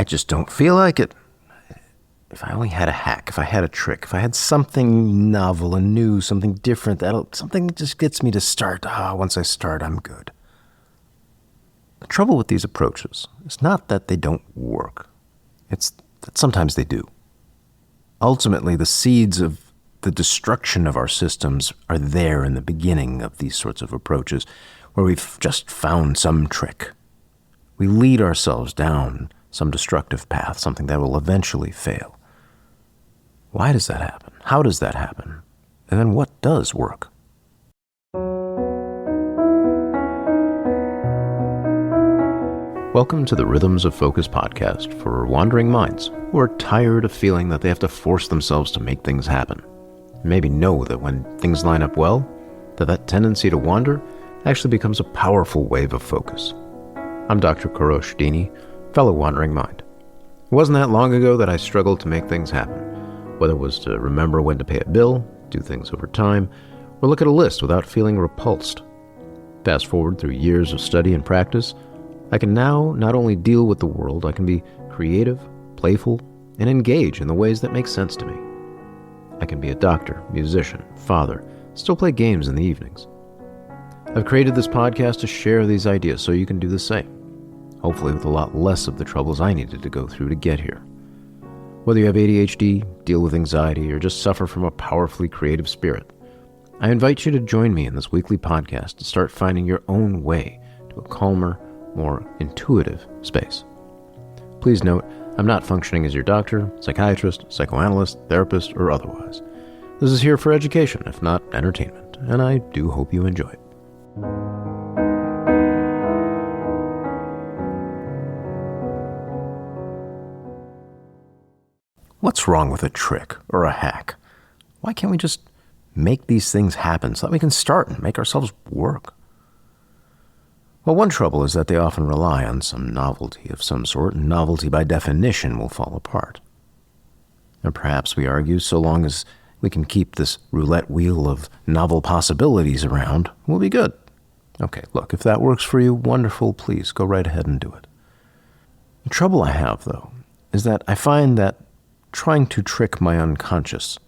I just don't feel like it. If I only had a hack, if I had a trick, if I had something novel and new, something different, something that just gets me to start. Once I start, I'm good. The trouble with these approaches is not that they don't work. It's that sometimes they do. Ultimately, the seeds of the destruction of our systems are there in the beginning of these sorts of approaches, where we've just found some trick. We lead ourselves down some destructive path, something that will eventually fail. Why does that happen? How does that happen? And then what does work? Welcome to the Rhythms of Focus podcast for wandering minds who are tired of feeling that they have to force themselves to make things happen. Maybe know that when things line up well, that tendency to wander actually becomes a powerful wave of focus. I'm Dr. Kourosh Dini, fellow wandering mind. It wasn't that long ago that I struggled to make things happen, whether it was to remember when to pay a bill, do things over time, or look at a list without feeling repulsed. Fast forward through years of study and practice, I can now not only deal with the world, I can be creative, playful, and engage in the ways that make sense to me. I can be a doctor, musician, father, still play games in the evenings. I've created this podcast to share these ideas so you can do the same, hopefully with a lot less of the troubles I needed to go through to get here. Whether you have ADHD, deal with anxiety, or just suffer from a powerfully creative spirit, I invite you to join me in this weekly podcast to start finding your own way to a calmer, more intuitive space. Please note, I'm not functioning as your doctor, psychiatrist, psychoanalyst, therapist, or otherwise. This is here for education, if not entertainment, and I do hope you enjoy it. What's wrong with a trick or a hack? Why can't we just make these things happen so that we can start and make ourselves work? Well, one trouble is that they often rely on some novelty of some sort, and novelty by definition will fall apart. And perhaps we argue so long as we can keep this roulette wheel of novel possibilities around, we'll be good. Okay, look, if that works for you, wonderful, please go right ahead and do it. The trouble I have, though, is that I find that trying to trick my unconscious,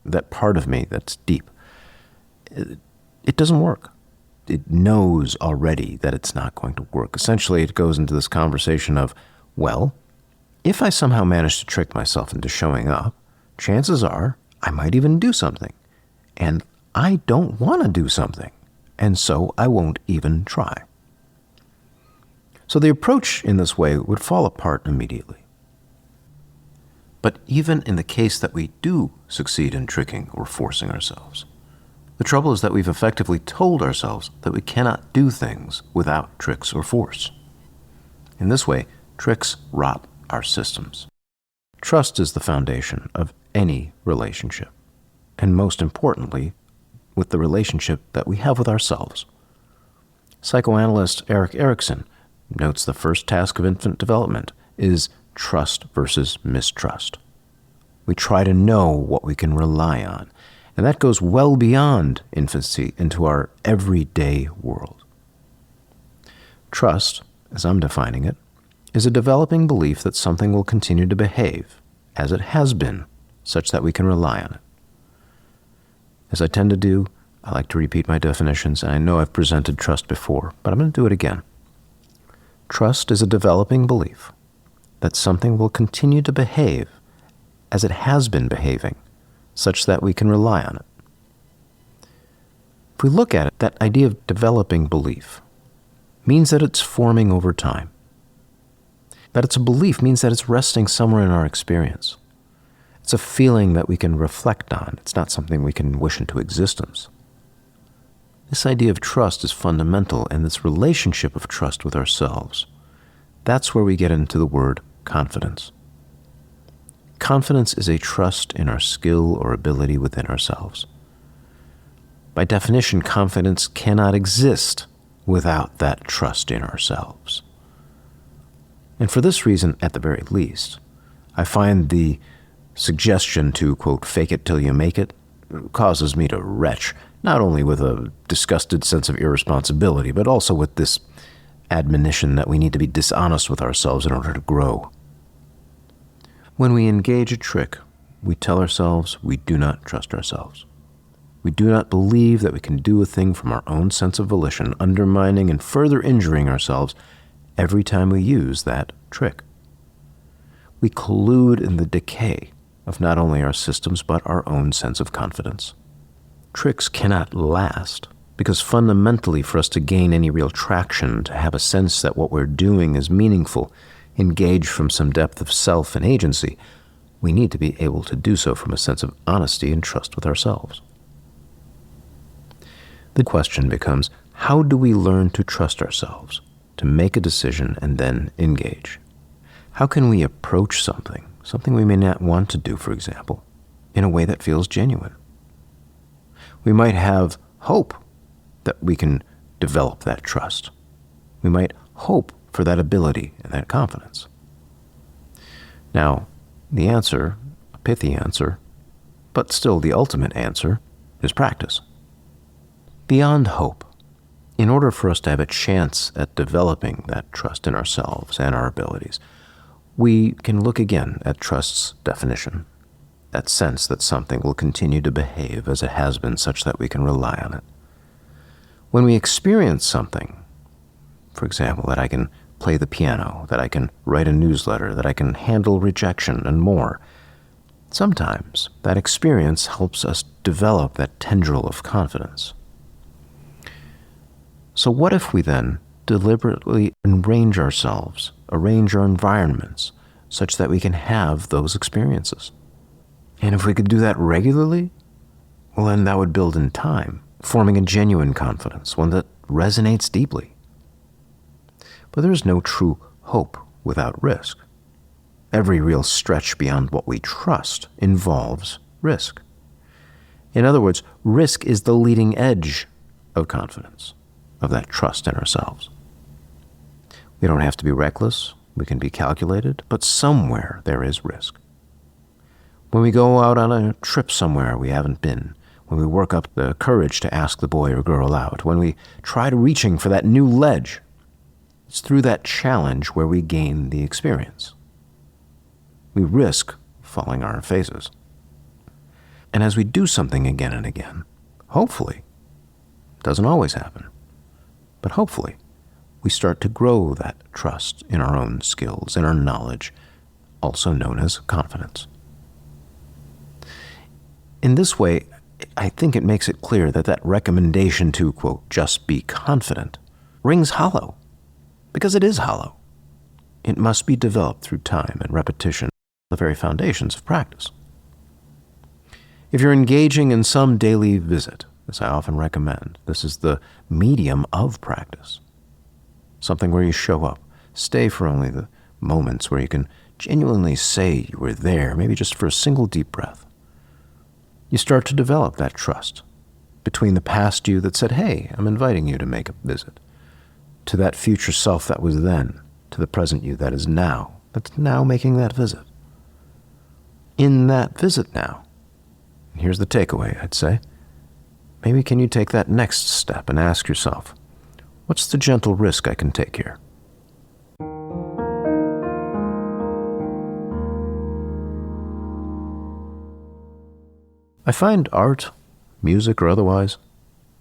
that part of me that's deep, it doesn't work. It knows already that it's not going to work. Essentially, it goes into this conversation of, well, if I somehow manage to trick myself into showing up, chances are I might even do something. And I don't want to do something. And so I won't even try. So the approach in this way would fall apart immediately. But even in the case that we do succeed in tricking or forcing ourselves, the trouble is that we've effectively told ourselves that we cannot do things without tricks or force. In this way, tricks rot our systems. Trust is the foundation of any relationship, and most importantly, with the relationship that we have with ourselves. Psychoanalyst Erik Erikson notes the first task of infant development is trust versus mistrust. We try to know what we can rely on, and that goes well beyond infancy into our everyday world. Trust, as I'm defining it, is a developing belief that something will continue to behave as it has been, such that we can rely on it. As I tend to do, I like to repeat my definitions, and I know I've presented trust before, but I'm going to do it again. Trust is a developing belief that something will continue to behave as it has been behaving, such that we can rely on it. If we look at it, that idea of developing belief means that it's forming over time. That it's a belief means that it's resting somewhere in our experience. It's a feeling that we can reflect on. It's not something we can wish into existence. This idea of trust is fundamental, and this relationship of trust with ourselves, that's where we get into the word confidence. Confidence is a trust in our skill or ability within ourselves. By definition, confidence cannot exist without that trust in ourselves. And for this reason, at the very least, I find the suggestion to, quote, fake it till you make it, causes me to retch, not only with a disgusted sense of irresponsibility, but also with this admonition that we need to be dishonest with ourselves in order to grow. When we engage a trick, we tell ourselves we do not trust ourselves. We do not believe that we can do a thing from our own sense of volition, undermining and further injuring ourselves every time we use that trick. We collude in the decay of not only our systems but our own sense of confidence. Tricks cannot last because fundamentally for us to gain any real traction, to have a sense that what we're doing is meaningful, engage from some depth of self and agency, we need to be able to do so from a sense of honesty and trust with ourselves. The question becomes, how do we learn to trust ourselves, to make a decision and then engage? How can we approach something we may not want to do, for example, in a way that feels genuine? We might have hope that we can develop that trust. We might hope for that ability and that confidence. Now, the answer, a pithy answer, but still the ultimate answer, is practice. Beyond hope, in order for us to have a chance at developing that trust in ourselves and our abilities, we can look again at trust's definition, that sense that something will continue to behave as it has been such that we can rely on it. When we experience something, for example, that I can play the piano, that I can write a newsletter, that I can handle rejection and more, sometimes that experience helps us develop that tendril of confidence. So what if we then deliberately arrange ourselves, arrange our environments, such that we can have those experiences? And if we could do that regularly, well, then that would build in time, forming a genuine confidence, one that resonates deeply. But there is no true hope without risk. Every real stretch beyond what we trust involves risk. In other words, risk is the leading edge of confidence, of that trust in ourselves. We don't have to be reckless, we can be calculated, but somewhere there is risk. When we go out on a trip somewhere we haven't been, when we work up the courage to ask the boy or girl out, when we try reaching for that new ledge, it's through that challenge where we gain the experience. We risk falling on our faces. And as we do something again and again, hopefully, it doesn't always happen, but hopefully, we start to grow that trust in our own skills, in our knowledge, also known as confidence. In this way, I think it makes it clear that that recommendation to, quote, just be confident, rings hollow, because it is hollow. It must be developed through time and repetition, the very foundations of practice. If you're engaging in some daily visit, as I often recommend, this is the medium of practice. Something where you show up, stay for only the moments where you can genuinely say you were there, maybe just for a single deep breath. You start to develop that trust between the past you that said, hey, I'm inviting you to make a visit, to that future self that was then, to the present you that is now, that's now making that visit. In that visit now, and here's the takeaway, I'd say, maybe can you take that next step and ask yourself, what's the gentle risk I can take here? I find art, music or otherwise,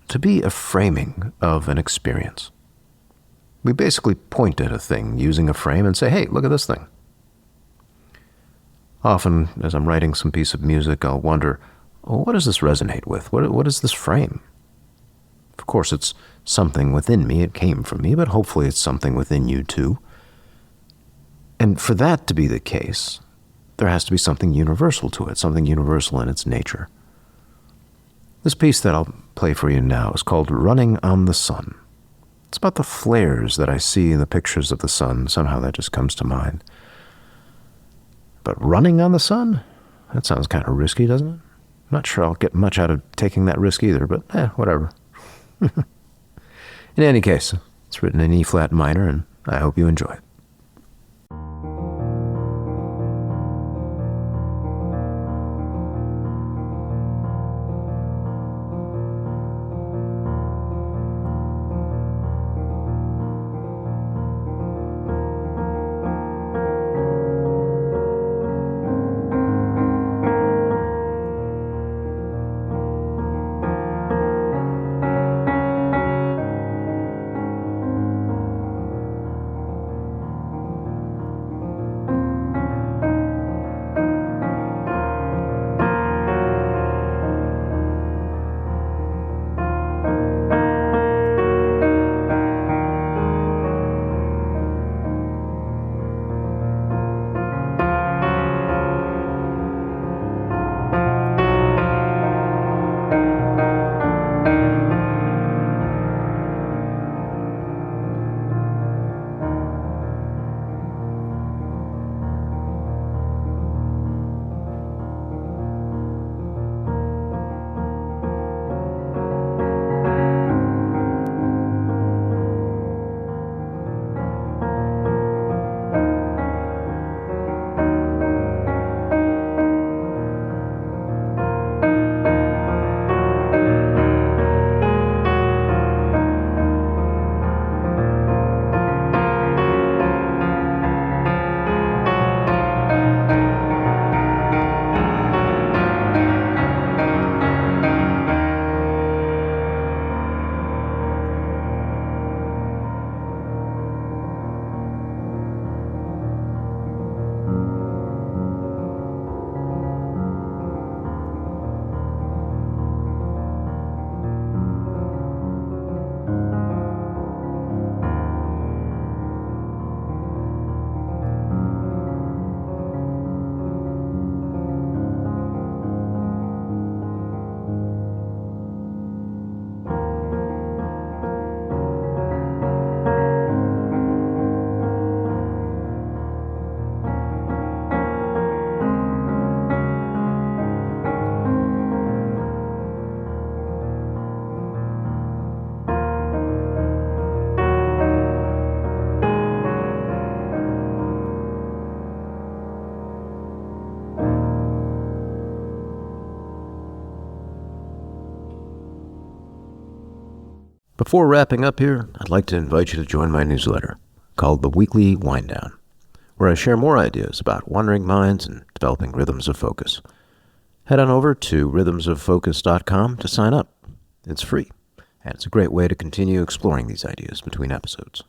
to be a framing of an experience. We basically point at a thing using a frame and say, hey, look at this thing. Often, as I'm writing some piece of music, I'll wonder, what does this resonate with? What is this frame? Of course, it's something within me. It came from me, but hopefully it's something within you too. And for that to be the case, there has to be something universal to it, something universal in its nature. This piece that I'll play for you now is called Running on the Sun. It's about the flares that I see in the pictures of the sun. Somehow that just comes to mind. But running on the sun? That sounds kind of risky, doesn't it? I'm not sure I'll get much out of taking that risk either, but whatever. In any case, it's written in E-flat minor, and I hope you enjoy it. Before wrapping up here, I'd like to invite you to join my newsletter called The Weekly Wind Down, where I share more ideas about wandering minds and developing rhythms of focus. Head on over to rhythmsoffocus.com to sign up. It's free, and it's a great way to continue exploring these ideas between episodes.